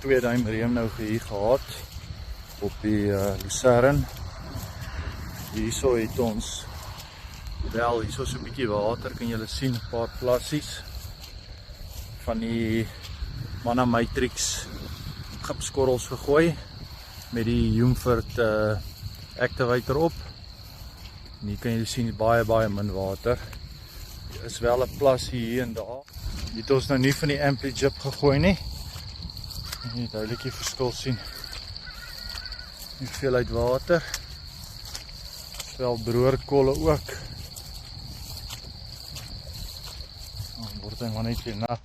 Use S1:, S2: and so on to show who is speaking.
S1: 2 duim reën nou hier gehad op die Lucerne. Hierso het ons wel, hierso so 'n bietjie water, kan julle sien, 'n paar plassies van die Manna Matrix gipskorrels gegooi met die Jungfurt activator op. En hier kan julle sien baie min water. Hier is wel 'n plas hier en daar. Hier het ons nou nie van die Ampli-Jip gegooi nie. Jy kan duidelik die verskil sien. Die hoeveelheid water. Wel broerkolle ook. Dan word hy maar net weer nat.